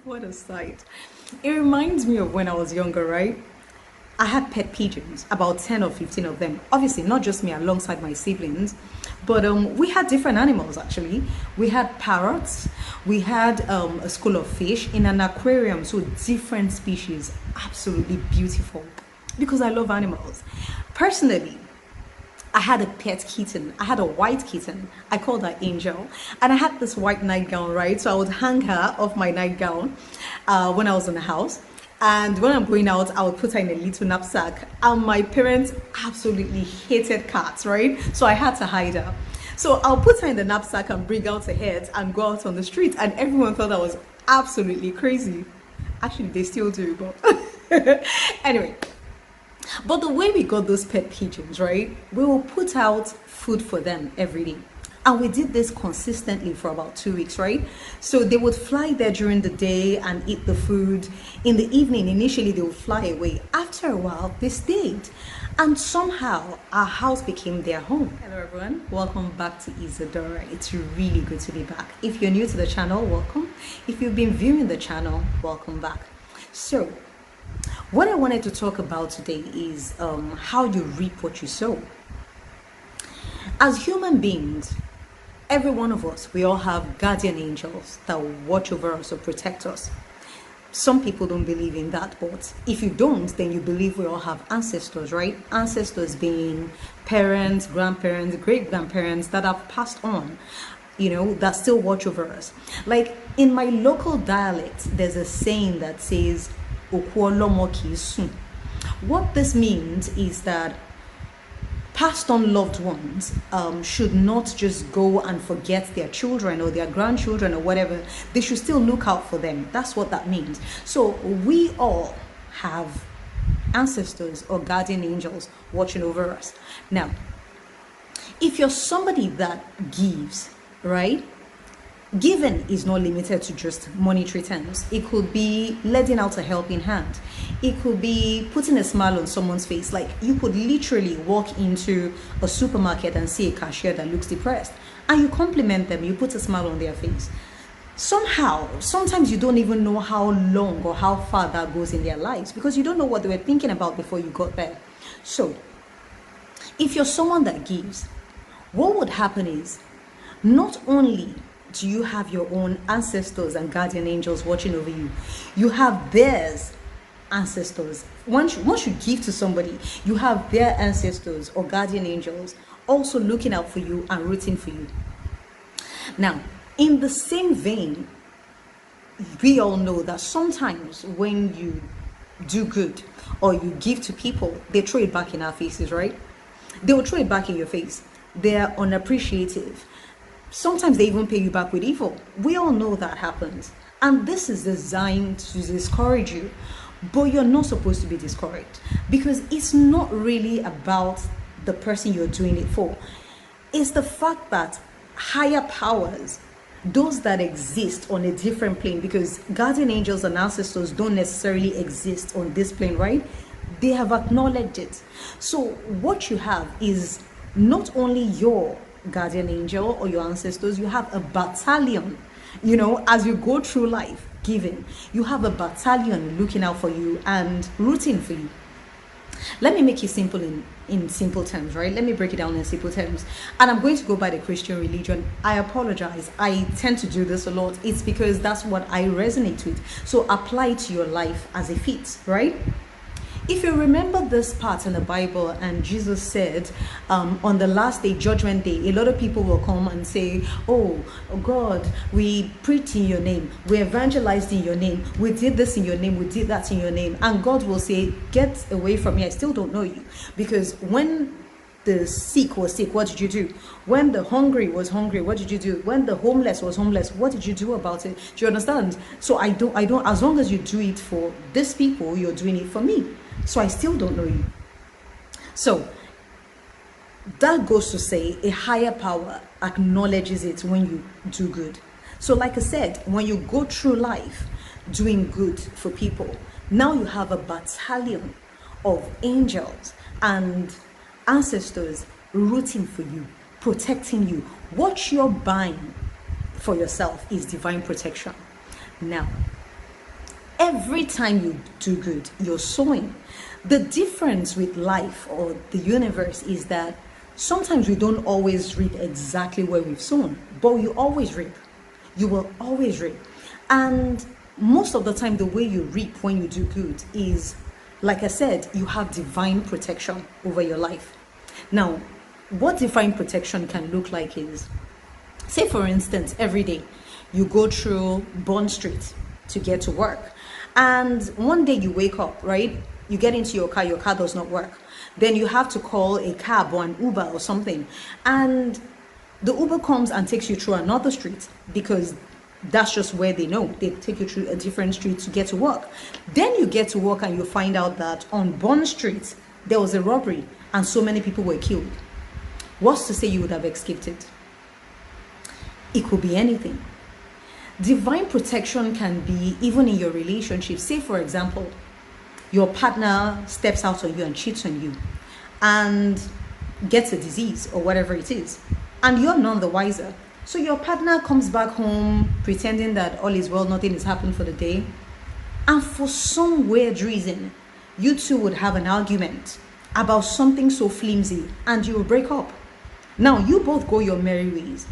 What a sight. It reminds me of when I was younger, right? I had pet pigeons, about 10 or 15 of them. Obviously, not just me, alongside my siblings, but we had different animals actually. We had parrots, we had a school of fish in an aquarium, so different species, absolutely beautiful because I love animals. Personally, I had a pet kitten. I had a white kitten. I called her Angel. And I had this white nightgown, right? So I would hang her off my nightgown when I was in the house. And when I'm going out, I would put her in a little knapsack. And my parents absolutely hated cats, right? So I had to hide her. So I'll put her in the knapsack and bring out her head and go out on the street. And everyone thought I was absolutely crazy. Actually, they still do, but anyway, but the way we got those pet pigeons, right? We will put out food for them every day. And we did this consistently for about 2 weeks, right? So they would fly there during the day and eat the food. In the evening, initially they would fly away. After a while, they stayed. And somehow our house became their home. Hello everyone, welcome back to Isadora. It's really good to be back. If you're new to the channel, welcome. If you've been viewing the channel, welcome back. So what I wanted to talk about today is how you reap what you sow. As human beings, every one of us, we all have guardian angels that watch over us or protect us. Some people don't believe in that, but if you don't, then you believe we all have ancestors, right? Ancestors being parents, grandparents, great grandparents that have passed on, that still watch over us. Like in my local dialect, there's a saying that says, what this means is that passed on loved ones should not just go and forget their children or their grandchildren or whatever. They should still look out for them. That's what that means. So we all have ancestors or guardian angels watching over us. Now, if you're somebody that gives, right? Giving is not limited to just monetary terms. It could be lending out a helping hand. It could be putting a smile on someone's face. Like you could literally walk into a supermarket and see a cashier that looks depressed and you compliment them, you put a smile on their face. Somehow, sometimes you don't even know how long or how far that goes in their lives because you don't know what they were thinking about before you got there. So, if you're someone that gives, what would happen is not only do you have your own ancestors and guardian angels watching over you, you have theirs ancestors. Once you give to somebody, you have their ancestors or guardian angels also looking out for you and rooting for you. Now, in the same vein, we all know that sometimes when you do good or you give to people, they throw it back in our faces, right? They will throw it back in your face. They're unappreciative. Sometimes they even pay you back with evil. We all know that happens. And this is designed to discourage you. But you're not supposed to be discouraged because it's not really about the person you're doing it for. It's the fact that higher powers, those that exist on a different plane, because guardian angels and ancestors don't necessarily exist on this plane, right? They have acknowledged it. So what you have is not only your guardian angel or your ancestors, you have a battalion. As you go through life giving, you have a battalion looking out for you and rooting for you. Let me make it simple in simple terms, right? Let me break it down in simple terms. And I'm going to go by the Christian religion. I apologize. I tend to do this a lot. It's because that's what I resonate with. So apply it to your life as it fits, right? If you remember this part in the Bible, and Jesus said, on the last day, judgment day, a lot of people will come and say, oh God, we preached in your name, we evangelized in your name, we did this in your name, we did that in your name. And God will say, get away from me, I still don't know you. Because when the sick was sick, what did you do? When the hungry was hungry, what did you do? When the homeless was homeless, what did you do about it? Do you understand? So I don't, as long as you do it for these people, you're doing it for me. So I still don't know you. So that goes to say a higher power acknowledges it when you do good. So like I said, when you go through life doing good for people, now you have a battalion of angels and ancestors rooting for you, protecting you. What you're buying for yourself is divine protection. Now, every time you do good, you're sowing. The difference with life or the universe is that sometimes we don't always reap exactly where we've sown, but you always reap. You will always reap. And most of the time, the way you reap when you do good is, like I said, you have divine protection over your life. Now, what divine protection can look like is, say for instance, every day you go through Bond Street to get to work, and one day you wake up, right? You get into your car does not work. Then you have to call a cab or an Uber or something, and the Uber comes and takes you through another street because that's just where they know. They take you through a different street to get to work. Then you get to work and you find out that on Bond Street there was a robbery and so many people were killed. What's to say you would have escaped it? It could be anything. Divine protection can be even in your relationship. Say for example, your partner steps out on you and cheats on you and gets a disease or whatever it is, and you're none the wiser. So your partner comes back home pretending that all is well, nothing has happened for the day, and for some weird reason you two would have an argument about something so flimsy and you will break up. Now you both go your merry ways.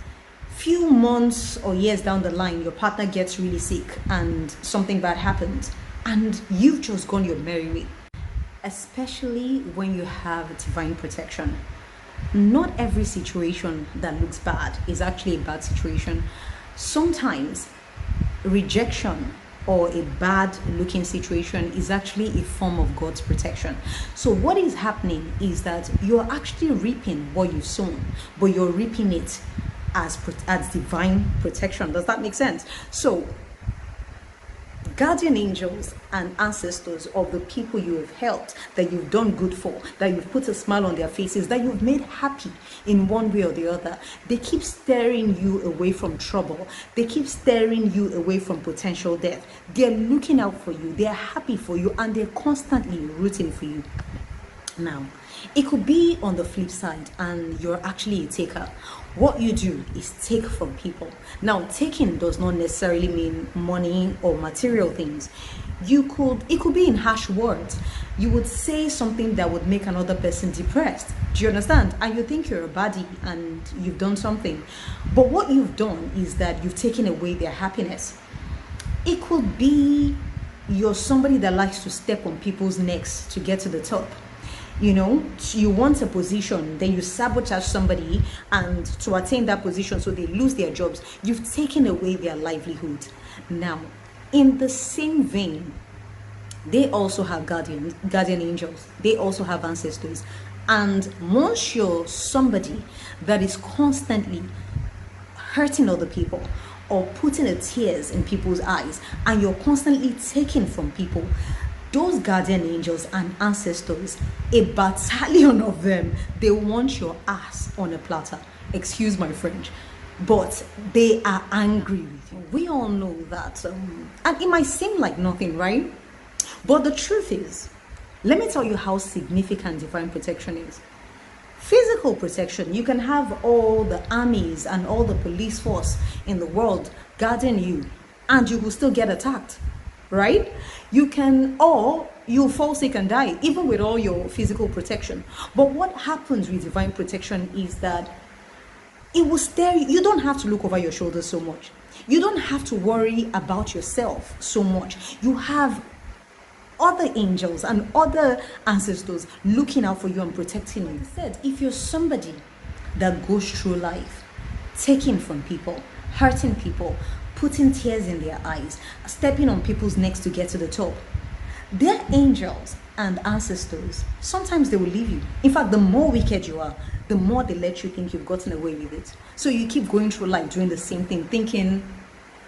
Few months or years down the line, your partner gets really sick and something bad happens, and you've just gone your merry way. Especially when you have divine protection. Not every situation that looks bad is actually a bad situation. Sometimes rejection or a bad looking situation is actually a form of God's protection. So what is happening is that you're actually reaping what you've sown, but you're reaping it as divine protection. Does that make sense? So guardian angels and ancestors of the people you have helped, that you've done good for, that you've put a smile on their faces, that you've made happy in one way or the other, they keep steering you away from trouble. They keep steering you away from potential death. They're looking out for you. They're happy for you, and they're constantly rooting for you. Now, it could be on the flip side and you're actually a taker. What you do is take from people. Now, taking does not necessarily mean money or material things. It could be in harsh words. You would say something that would make another person depressed. Do you understand? And you think you're a baddie and you've done something. But what you've done is that you've taken away their happiness. It could be you're somebody that likes to step on people's necks to get to the top. You know, you want a position, then you sabotage somebody and to attain that position so they lose their jobs. You've taken away their livelihood. Now, in the same vein, they also have guardian angels. They also have ancestors. And once you're somebody that is constantly hurting other people or putting the tears in people's eyes, and you're constantly taking from people, those guardian angels and ancestors, a battalion of them, they want your ass on a platter. Excuse my French, but they are angry with you. We all know that, and it might seem like nothing, right? But the truth is, let me tell you how significant divine protection is. Physical protection, you can have all the armies and all the police force in the world guarding you, and you will still get attacked. Right? You can, or you fall sick and die, even with all your physical protection. But what happens with divine protection is that it will stare you. You don't have to look over your shoulder so much. You don't have to worry about yourself so much. You have other angels and other ancestors looking out for you and protecting you. Instead, if you're somebody that goes through life taking from people, hurting people, putting tears in their eyes, stepping on people's necks to get to the top, their angels and ancestors, sometimes they will leave you. In fact, the more wicked you are, the more they let you think you've gotten away with it. So you keep going through life doing the same thing, thinking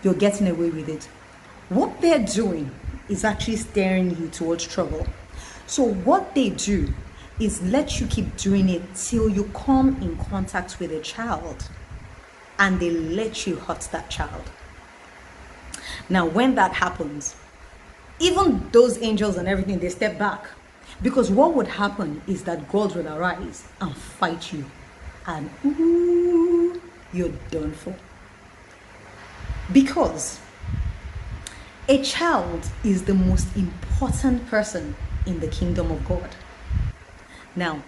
you're getting away with it. What they're doing is actually steering you towards trouble. So what they do is let you keep doing it till you come in contact with a child, and they let you hurt that child. Now, when that happens, even those angels and everything, they step back. Because what would happen is that God will arise and fight you. And ooh, you're done for. Because A child is the most important person in the kingdom of God. Now,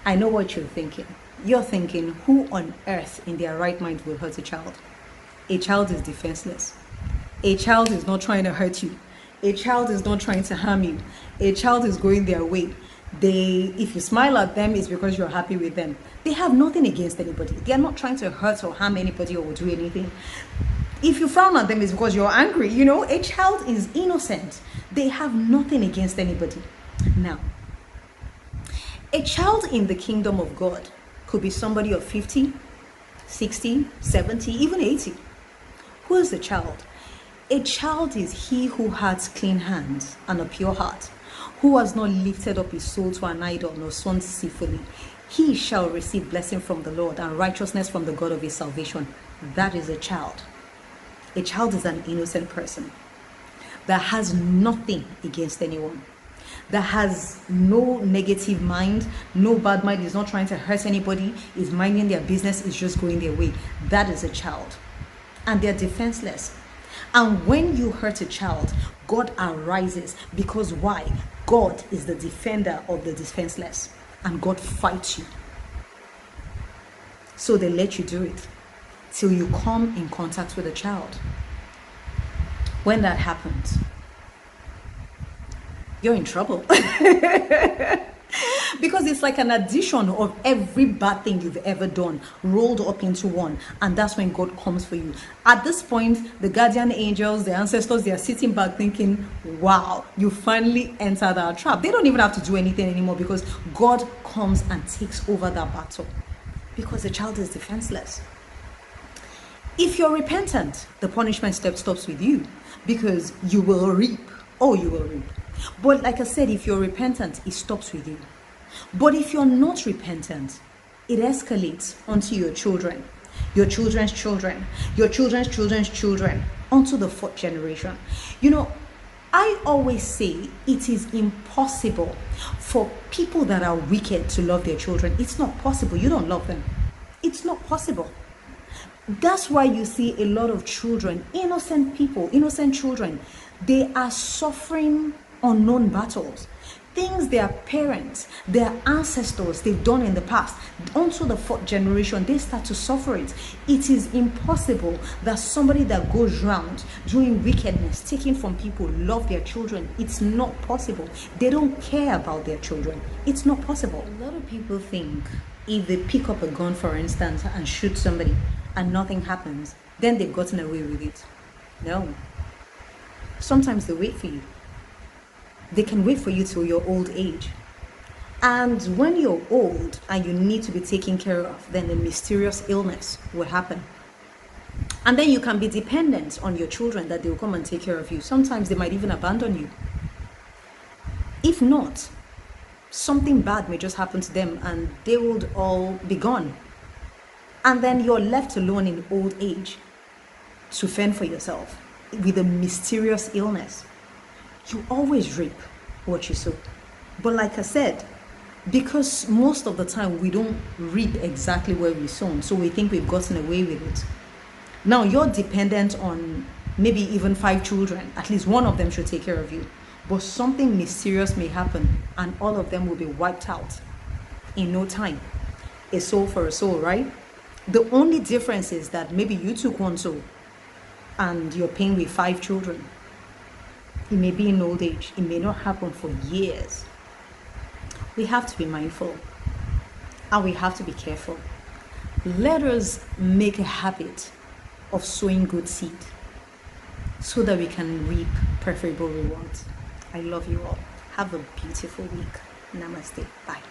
I know what you're thinking. You're thinking, who on earth in their right mind will hurt a child? A child is defenseless. A child is not trying to hurt you. A child is not trying to harm you. A child is going their way. If you smile at them, it's because you're happy with them. They have nothing against anybody. They are not trying to hurt or harm anybody or do anything. If you frown at them, it's because you're angry. You know, a child is innocent. They have nothing against anybody. Now, a child in the kingdom of God could be somebody of 50, 60, 70, even 80. Who is a child? A child is he who has clean hands and a pure heart, who has not lifted up his soul to an idol nor sworn deceitfully. He shall receive blessing from the Lord and righteousness from the God of his salvation. That is a child. A child is an innocent person that has nothing against anyone, that has no negative mind, no bad mind, is not trying to hurt anybody, is minding their business, is just going their way. That is a child. And they're defenseless. And when you hurt a child, God arises, because why? God is the defender of the defenseless, and God fights you. So they let you do it till you come in contact with a child. When that happens, you're in trouble. Because it's like an addition of every bad thing you've ever done rolled up into one, and that's when God comes for you. At this point, the guardian angels, the ancestors, they are sitting back thinking, wow, you finally entered our trap. They don't even have to do anything anymore, because God comes and takes over that battle, because the child is defenseless. If you're repentant, the punishment step stops with you, because you will reap. Oh, you will reap. But like I said, if you're repentant, it stops with you. But if you're not repentant, it escalates onto your children, your children's children, your children's children's children, onto the fourth generation. You know, I always say it is impossible for people that are wicked to love their children. It's not possible. You don't love them. It's not possible. That's why you see a lot of children, innocent people, innocent children, they are suffering unknown battles. Things their parents, their ancestors, they've done in the past, onto the fourth generation, they start to suffer it. It is impossible that somebody that goes around doing wickedness, taking from people, love their children. It's not possible. They don't care about their children. It's not possible. A lot of people think if they pick up a gun, for instance, and shoot somebody and nothing happens, then they've gotten away with it. No. Sometimes they wait for you. They can wait for you till your old age. And when you're old and you need to be taken care of, then a mysterious illness will happen. And then you can be dependent on your children that they will come and take care of you. Sometimes they might even abandon you. If not, something bad may just happen to them and they would all be gone. And then you're left alone in old age to fend for yourself with a mysterious illness. You always reap what you sow. But like I said, because most of the time we don't reap exactly where we sown, so we think we've gotten away with it. Now you're dependent on maybe even 5 children. At least one of them should take care of you. But something mysterious may happen and all of them will be wiped out in no time. A soul for a soul, right? The only difference is that maybe you took one soul and you're paying with 5 children. It may be in old age. It may not happen for years. We have to be mindful and we have to be careful. Let us make a habit of sowing good seed so that we can reap preferable rewards. I love you all. Have a beautiful week. Namaste. Bye.